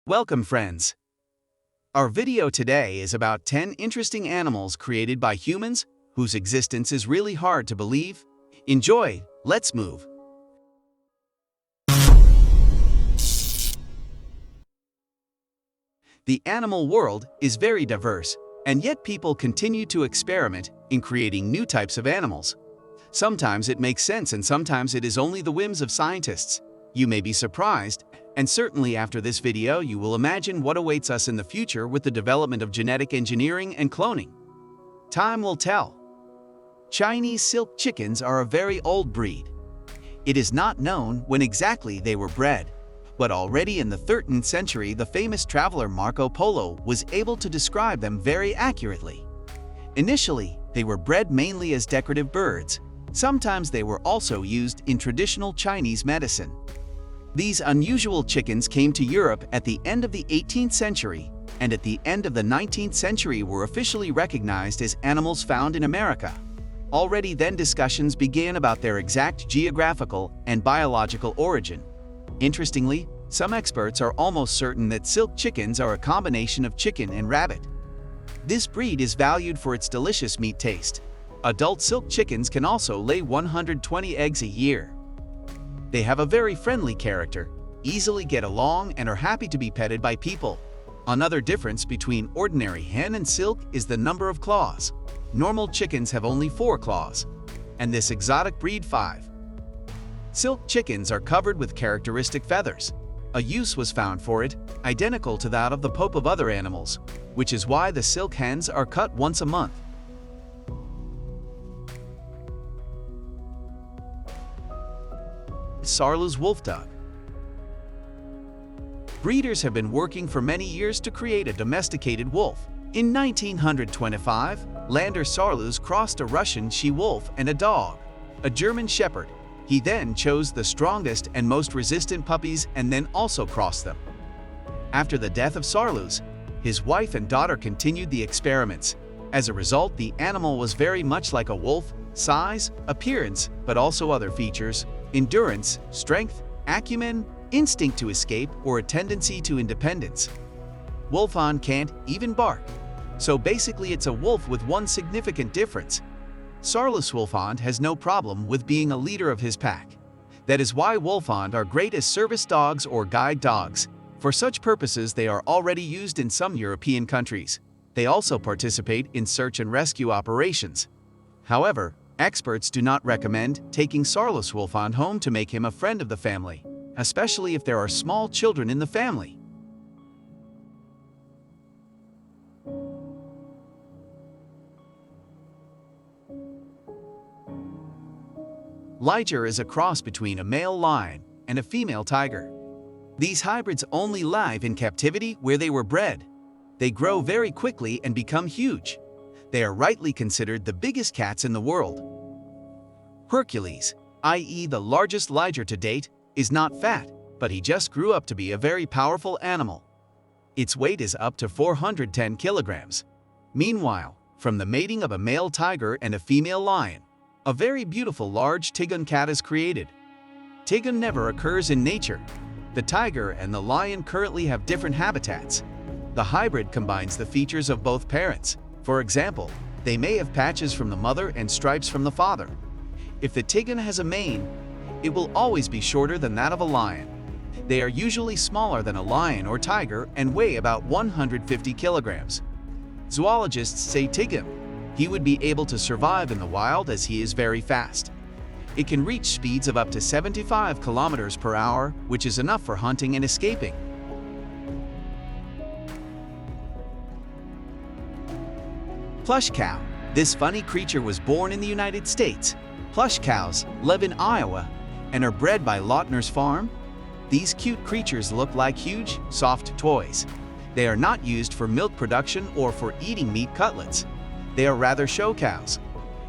Welcome, friends. Our video today is about 10 interesting animals created by humans whose existence is really hard to believe. Enjoy, let's move. The animal world is very diverse, and yet people continue to experiment in creating new types of animals. Sometimes it makes sense and sometimes it is only the whims of scientists. You may be surprised, and certainly after this video you will imagine what awaits us in the future with the development of genetic engineering and cloning. Time will tell. Chinese silk chickens are a very old breed. It is not known when exactly they were bred, but already in the 13th century the famous traveler Marco Polo was able to describe them very accurately. Initially, they were bred mainly as decorative birds. Sometimes they were also used in traditional Chinese medicine. These unusual chickens came to Europe at the end of the 18th century, and at the end of the 19th century were officially recognized as animals found in America. Already then discussions began about their exact geographical and biological origin. Interestingly, some experts are almost certain that silk chickens are a combination of chicken and rabbit. This breed is valued for its delicious meat taste. Adult silk chickens can also lay 120 eggs a year. They have a very friendly character, easily get along, and are happy to be petted by people. Another difference between ordinary hen and silk is the number of claws. Normal chickens have only 4 claws, and this exotic breed 5. Silk chickens are covered with characteristic feathers. A use was found for it, identical to that of the pope of other animals, which is why the silk hens are cut once a month. Saarloos Wolfdog. Breeders have been working for many years to create a domesticated wolf. In 1925, Lander Saarloos crossed a Russian she-wolf and a dog, a German shepherd. He then chose the strongest and most resistant puppies and then also crossed them. After the death of Saarloos, his wife and daughter continued the experiments. As a result, the animal was very much like a wolf: size, appearance, but also other features: endurance, strength, acumen, instinct to escape, or a tendency to independence. Wholphin can't even bark. So basically it's a wolf with one significant difference. Saarloos Wolfdog has no problem with being a leader of his pack. That is why Wolfdog are great as service dogs or guide dogs. For such purposes they are already used in some European countries. They also participate in search and rescue operations. However, experts do not recommend taking Saarloos Wolfdog home to make him a friend of the family, especially if there are small children in the family. Liger is a cross between a male lion and a female tiger. These hybrids only live in captivity where they were bred. They grow very quickly and become huge. They are rightly considered the biggest cats in the world. Hercules, i.e. the largest liger to date, is not fat, but he just grew up to be a very powerful animal. Its weight is up to 410 kilograms. Meanwhile, from the mating of a male tiger and a female lion, a very beautiful large Tigon cat is created. Tigon never occurs in nature. The tiger and the lion currently have different habitats. The hybrid combines the features of both parents. For example, they may have patches from the mother and stripes from the father. If the Tigon has a mane, it will always be shorter than that of a lion. They are usually smaller than a lion or tiger and weigh about 150 kilograms. Zoologists say Tigon, he would be able to survive in the wild as he is very fast. It can reach speeds of up to 75 kilometers per hour, which is enough for hunting and escaping. Plush Cow. This funny creature was born in the United States. Plush cows live in Iowa and are bred by Lautner's farm. These cute creatures look like huge, soft toys. They are not used for milk production or for eating meat cutlets. They are rather show cows.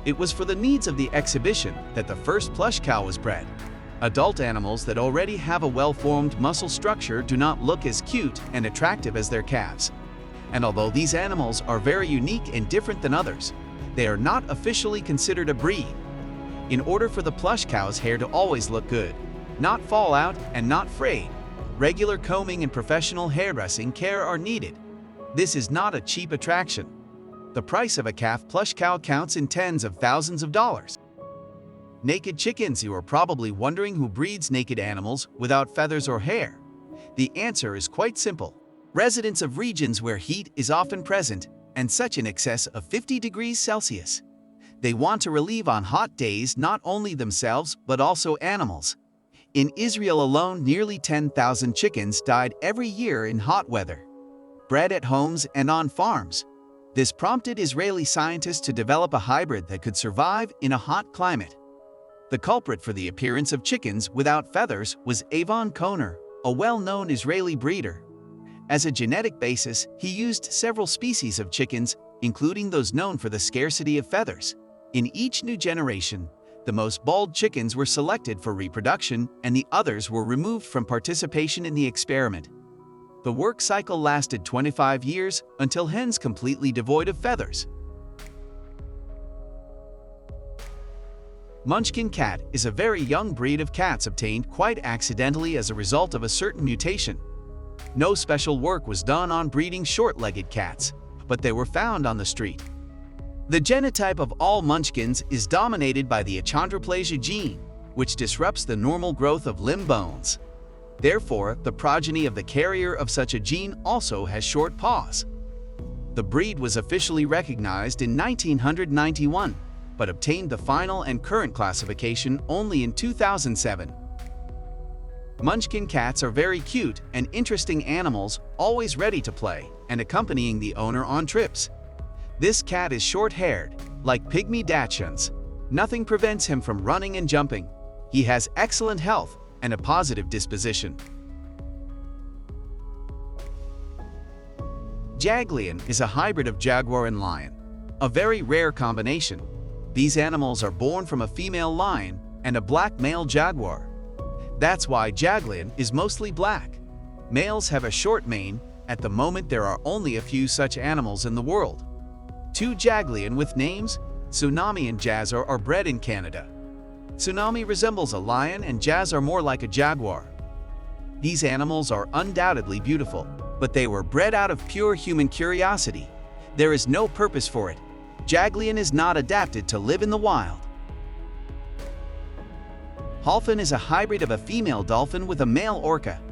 It was for the needs of the exhibition that the first plush cow was bred. Adult animals that already have a well-formed muscle structure do not look as cute and attractive as their calves. And although these animals are very unique and different than others, they are not officially considered a breed. In order for the plush cow's hair to always look good, not fall out and not frayed, Regular combing and professional hairdressing care are needed. This is not a cheap attraction. The price of a calf plush cow counts in tens of thousands of dollars. Naked chickens. You are probably wondering who breeds naked animals without feathers or hair. The answer is quite simple. Residents of regions where heat is often present, and such in excess of 50 degrees Celsius. They want to relieve on hot days not only themselves but also animals. In Israel alone, nearly 10,000 chickens died every year in hot weather. Bred at homes and on farms. This prompted Israeli scientists to develop a hybrid that could survive in a hot climate. The culprit for the appearance of chickens without feathers was Avon Kohner, a well-known Israeli breeder. As a genetic basis, he used several species of chickens, including those known for the scarcity of feathers. In each new generation, the most bald chickens were selected for reproduction and the others were removed from participation in the experiment. The work cycle lasted 25 years until hens completely devoid of feathers. Munchkin Cat is a very young breed of cats obtained quite accidentally as a result of a certain mutation. No special work was done on breeding short-legged cats, but they were found on the street. The genotype of all munchkins is dominated by the achondroplasia gene, which disrupts the normal growth of limb bones. Therefore, the progeny of the carrier of such a gene also has short paws. The breed was officially recognized in 1991, but obtained the final and current classification only in 2007. Munchkin cats are very cute and interesting animals, always ready to play and accompanying the owner on trips. This cat is short-haired, like pygmy dachshunds. Nothing prevents him from running and jumping. He has excellent health and a positive disposition. Jaglion is a hybrid of jaguar and lion, a very rare combination. These animals are born from a female lion and a black male jaguar. That's why Jaglion is mostly black. Males have a short mane. At the moment, there are only a few such animals in the world. Two Jaglion with names, Tsunami and Jazz, are bred in Canada. Tsunami resembles a lion and Jazz are more like a jaguar. These animals are undoubtedly beautiful, but they were bred out of pure human curiosity. There is no purpose for it. Jaglion is not adapted to live in the wild. Wholphin is a hybrid of a female dolphin with a male orca.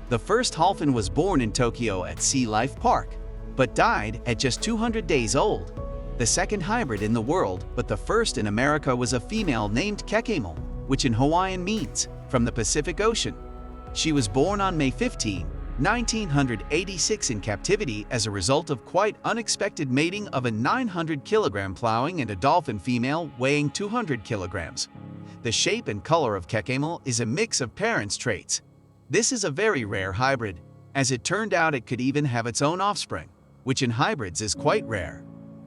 The first Wholphin was born in Tokyo at Sea Life Park, but died at just 200 days old. The second hybrid in the world, but the first in America, was a female named Camelama, which in Hawaiian means from the Pacific Ocean. She was born on May 15, 1986 in captivity as a result of quite unexpected mating of a 900-kilogram plowing and a dolphin female weighing 200 kilograms. The shape and color of Camelama is a mix of parents' traits. This is a very rare hybrid. As it turned out, it could even have its own offspring, which in hybrids is quite rare.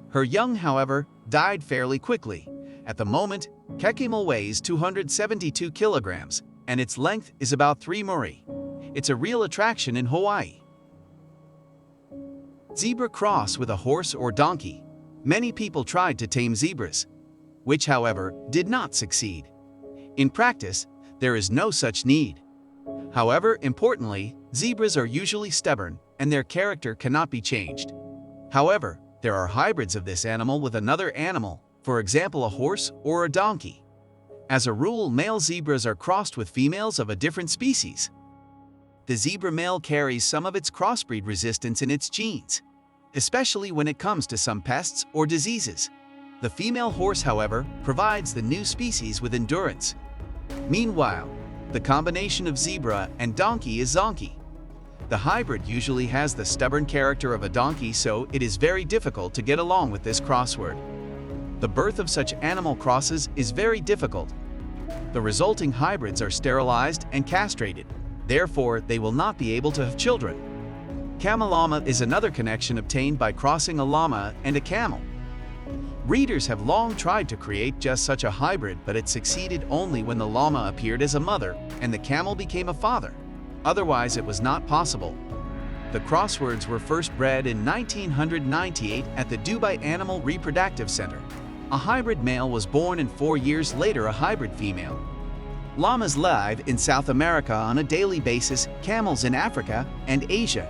Her young, however, died fairly quickly. At the moment, Camelama weighs 272 kilograms, and its length is about 3 muri. It's a real attraction in Hawaii. Zebra cross with a horse or donkey. Many people tried to tame zebras, which, however, did not succeed. In practice, there is no such need. However, importantly, zebras are usually stubborn and their character cannot be changed. However, there are hybrids of this animal with another animal, for example a horse or a donkey. As a rule, male zebras are crossed with females of a different species. The zebra male carries some of its crossbreed resistance in its genes, especially when it comes to some pests or diseases. The female horse, however, provides the new species with endurance. Meanwhile, the combination of zebra and donkey is Zonkey. The hybrid usually has the stubborn character of a donkey, so it is very difficult to get along with this crossword. The birth of such animal crosses is very difficult. The resulting hybrids are sterilized and castrated. Therefore, they will not be able to have children. Camelama is another connection obtained by crossing a llama and a camel. Breeders have long tried to create just such a hybrid, but it succeeded only when the llama appeared as a mother and the camel became a father. Otherwise, it was not possible. The Crosswords were first bred in 1998 at the Dubai Animal Reproductive Center. A hybrid male was born and 4 years later a hybrid female. Llamas live in South America on a daily basis, camels in Africa and Asia.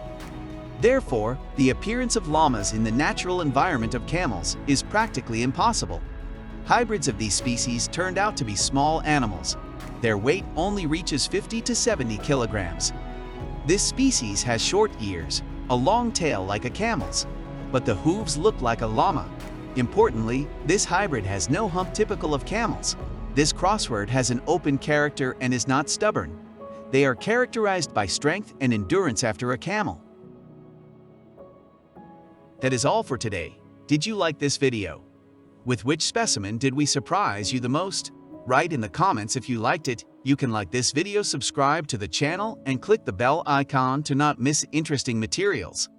Therefore, the appearance of llamas in the natural environment of camels is practically impossible. Hybrids of these species turned out to be small animals. Their weight only reaches 50 to 70 kilograms. This species has short ears, a long tail like a camel's, but the hooves look like a llama. Importantly, this hybrid has no hump typical of camels. This crossword has an open character and is not stubborn. They are characterized by strength and endurance after a camel. That is all for today. Did you like this video? With which specimen did we surprise you the most? Write in the comments if you liked it. You can like this video, subscribe to the channel, and click the bell icon to not miss interesting materials.